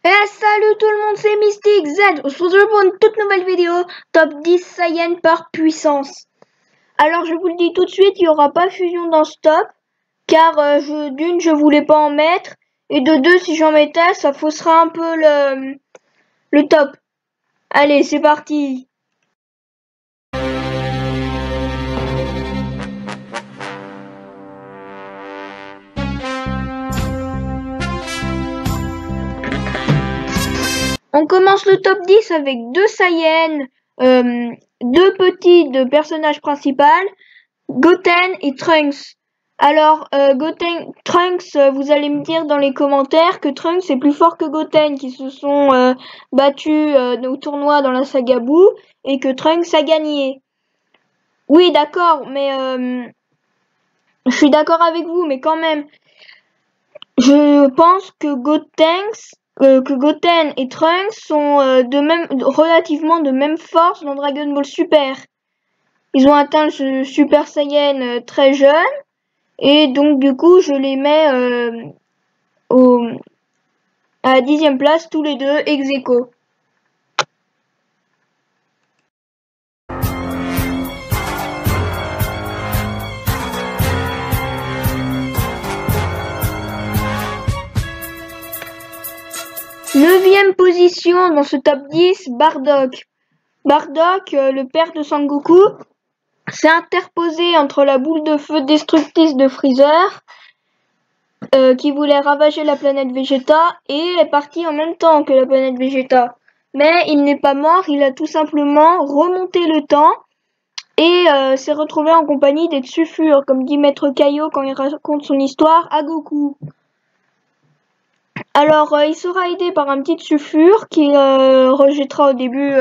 Salut tout le monde, c'est Mystic Z. On se retrouve pour une toute nouvelle vidéo, top 10 Saiyan par puissance. Alors je vous le dis tout de suite, il n'y aura pas fusion dans ce top, car d'une je voulais pas en mettre, et de deux si j'en mettais, ça faussera un peu le top. Allez, c'est parti. On commence le top 10 avec deux Saiyans, deux petits de personnages principaux, Goten et Trunks. Alors, Trunks, vous allez me dire dans les commentaires que Trunks est plus fort que Goten, qui se sont battus au tournoi dans la saga Boo, et que Trunks a gagné. Oui, d'accord, mais je suis d'accord avec vous, mais quand même, je pense que Goten et Trunks sont relativement de même force dans Dragon Ball Super. Ils ont atteint le Super Saiyan très jeune, et donc du coup je les mets à la 10e place tous les deux ex aequo. Neuvième position dans ce top 10, Bardock. Bardock, le père de Sangoku, s'est interposé entre la boule de feu destructrice de Freezer, qui voulait ravager la planète Vegeta, et est parti en même temps que la planète Vegeta. Mais il n'est pas mort, il a tout simplement remonté le temps et s'est retrouvé en compagnie des Tsufur, comme dit Maître Kaio quand il raconte son histoire à Goku. Alors, il sera aidé par un petit Tsufur qui rejettera au début,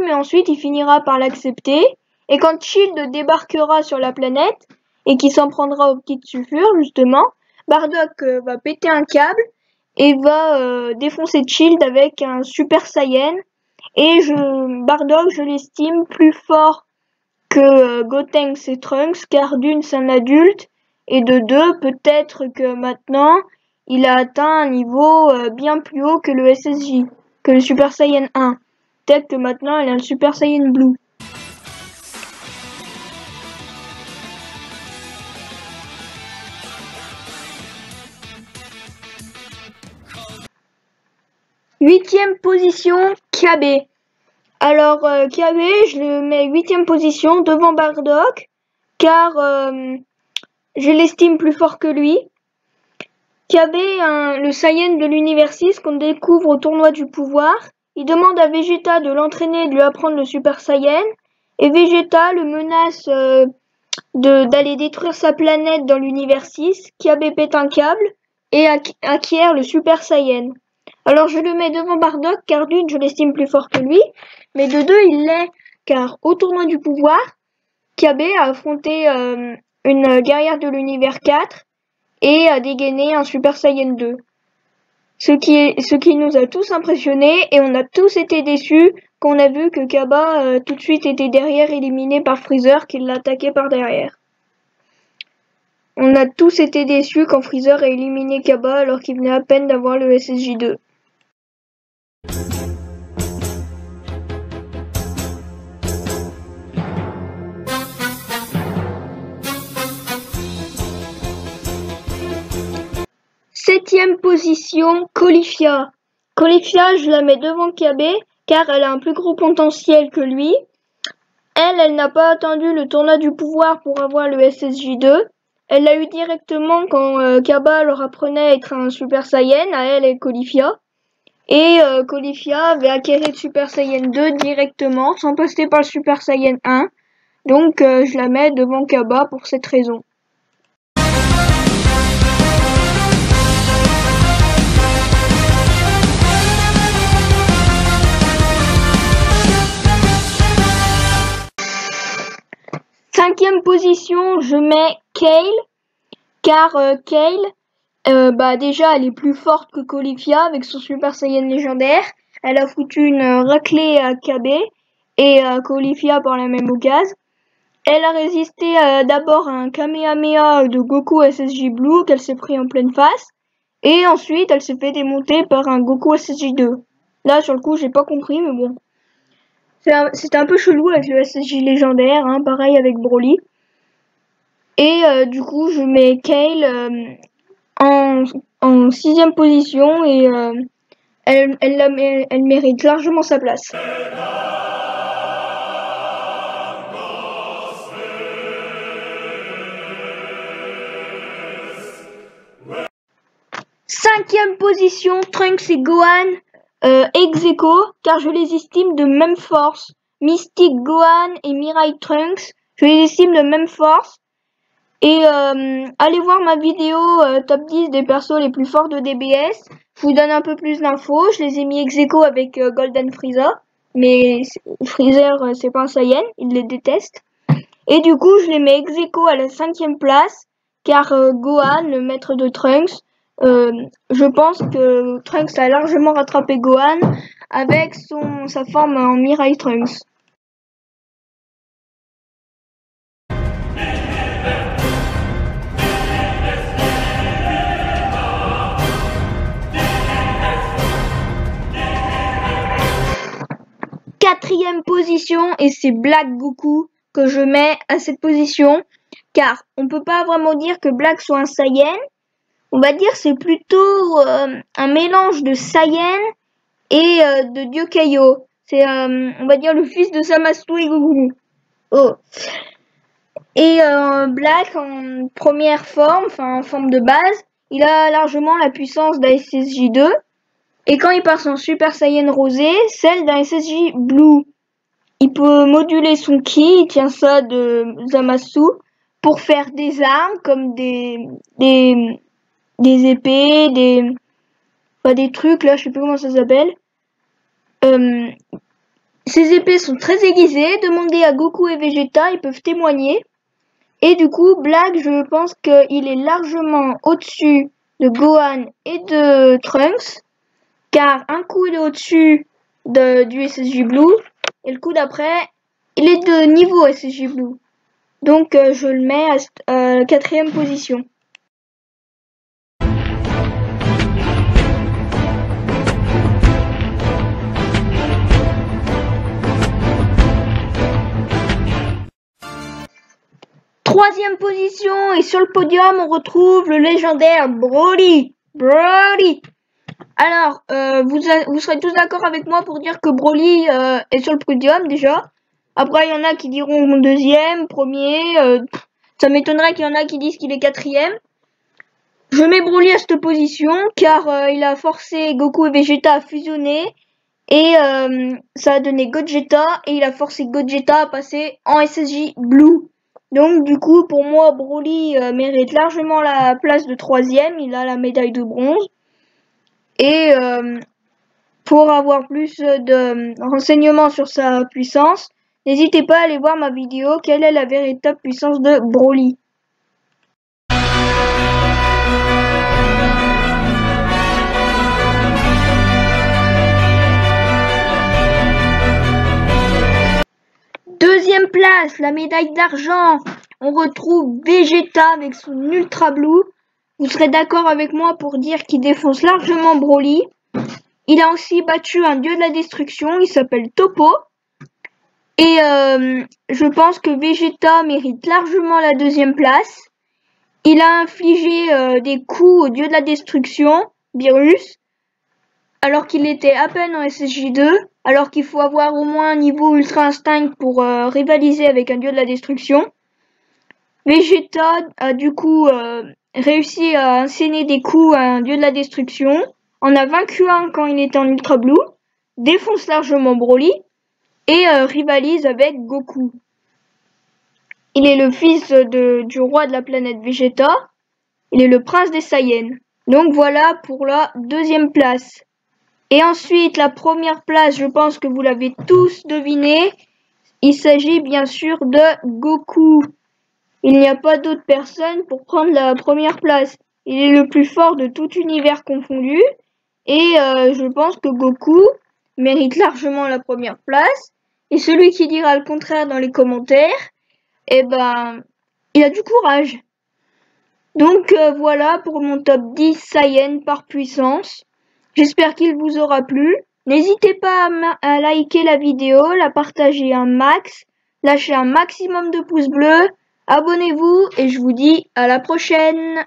mais ensuite il finira par l'accepter. Et quand Shield débarquera sur la planète, et qui s'en prendra au petit Tsufur, justement, Bardock va péter un câble et va défoncer Shield avec un Super Saiyan. Et Bardock, je l'estime plus fort que Gotenks et Trunks, car d'une, c'est un adulte, et de deux, peut-être que maintenant, il a atteint un niveau bien plus haut que le SSJ, que le Super Saiyan 1. Peut-être que maintenant, il a le Super Saiyan Blue. Huitième position, Kiabe. Alors, Kiabe, je le mets 8e position devant Bardock, car je l'estime plus fort que lui. Kiabe, le Saiyan de l'univers 6 qu'on découvre au tournoi du pouvoir. Il demande à Vegeta de l'entraîner et de lui apprendre le Super Saiyan. Et Vegeta le menace d'aller détruire sa planète dans l'univers 6. Kiabe pète un câble et acquiert le Super Saiyan. Alors je le mets devant Bardock car d'une, je l'estime plus fort que lui. Mais de deux, il l'est car au tournoi du pouvoir, Kiabe a affronté une guerrière de l'univers 4 et a dégainé un Super Saiyan 2. Ce qui nous a tous impressionnés et on a tous été déçus quand on a vu que Kaba tout de suite était derrière, éliminé par Freezer qui l'a attaqué par derrière. On a tous été déçus quand Freezer a éliminé Kaba alors qu'il venait à peine d'avoir le SSJ2. Septième position, Caulifla. Caulifla, je la mets devant Kiabe car elle a un plus gros potentiel que lui. Elle n'a pas attendu le tournoi du pouvoir pour avoir le SSJ2. Elle l'a eu directement quand Kaba leur apprenait à être un Super Saiyan, à elle et Caulifla. Et Caulifla avait acquis le Super Saiyan 2 directement, sans passer par le Super Saiyan 1. Donc je la mets devant Kaba pour cette raison. Cinquième position, je mets Kale, car Kale, déjà elle est plus forte que Caulifla avec son Super Saiyan légendaire. Elle a foutu une raclée à Kabe et à Caulifla par la même occasion. Elle a résisté d'abord à un Kamehameha de Goku SSJ Blue qu'elle s'est pris en pleine face. Et ensuite, elle s'est fait démonter par un Goku SSJ2. Là, sur le coup, j'ai pas compris, mais bon. C'était un peu chelou avec le SSJ légendaire, hein, pareil avec Broly. Et du coup, je mets Kale en 6e position et elle mérite largement sa place. Cinquième position, Trunks et Gohan ex aequo, car je les estime de même force. Mystic Gohan et Mirai Trunks, je les estime de même force. Et allez voir ma vidéo top 10 des persos les plus forts de DBS. Je vous donne un peu plus d'infos. Je les ai mis ex aequo avec Golden Frieza. Mais Freezer, c'est pas un Saiyan, il les déteste. Et du coup, je les mets ex aequo à la 5e place, car Gohan, le maître de Trunks, je pense que Trunks a largement rattrapé Gohan avec sa forme en Mirai Trunks. Quatrième position, et c'est Black Goku que je mets à cette position, car on peut pas vraiment dire que Black soit un Saiyan. On va dire c'est plutôt un mélange de Saiyan et de Dieu Kaio. C'est on va dire le fils de Zamasu et Goku. Oh. Et Black en première forme, enfin en forme de base, il a largement la puissance d'un SSJ2. Et quand il passe en Super Saiyan rosé, celle d'un SSJ Blue. Il peut moduler son ki, il tient ça de Zamasu, pour faire des armes comme des épées, des trucs, là je sais plus comment ça s'appelle. Ces épées sont très aiguisées, demandez à Goku et Vegeta, ils peuvent témoigner. Et du coup, Black, je pense qu'il est largement au-dessus de Gohan et de Trunks, car un coup il est au-dessus du SSJ Blue, et le coup d'après, il est de niveau SSJ Blue. Donc je le mets à 4e position. Troisième position, et sur le podium, on retrouve le légendaire Broly. Alors, vous serez tous d'accord avec moi pour dire que Broly est sur le podium déjà. Après, il y en a qui diront deuxième, premier. Ça m'étonnerait qu'il y en a qui disent qu'il est 4e. Je mets Broly à cette position car il a forcé Goku et Vegeta à fusionner. Et ça a donné Gogeta et il a forcé Gogeta à passer en SSJ Blue. Donc du coup, pour moi, Broly mérite largement la place de 3e. Il a la médaille de bronze. Et pour avoir plus de renseignements sur sa puissance, n'hésitez pas à aller voir ma vidéo « Quelle est la véritable puissance de Broly ?» Deuxième place, la médaille d'argent. On retrouve Vegeta avec son Ultra Blue. Vous serez d'accord avec moi pour dire qu'il défonce largement Broly. Il a aussi battu un dieu de la destruction, il s'appelle Toppo. Et je pense que Vegeta mérite largement la 2e place. Il a infligé des coups au dieu de la destruction, Beerus, alors qu'il était à peine en SSJ2, alors qu'il faut avoir au moins un niveau Ultra Instinct pour rivaliser avec un dieu de la destruction. Vegeta a du coup réussi à asséner des coups à un dieu de la destruction, en a vaincu un quand il était en Ultra Blue, défonce largement Broly, et rivalise avec Goku. Il est le fils du roi de la planète Vegeta, il est le prince des Saiyans. Donc voilà pour la 2e place. Et ensuite, la 1re place, je pense que vous l'avez tous deviné. Il s'agit bien sûr de Goku. Il n'y a pas d'autre personne pour prendre la 1re place. Il est le plus fort de tout univers confondu. Et je pense que Goku mérite largement la 1re place. Et celui qui dira le contraire dans les commentaires, eh ben, il a du courage. Donc voilà pour mon top 10 Saiyan par puissance. J'espère qu'il vous aura plu. N'hésitez pas à liker la vidéo, la partager un max, lâcher un maximum de pouces bleus, abonnez-vous et je vous dis à la prochaine.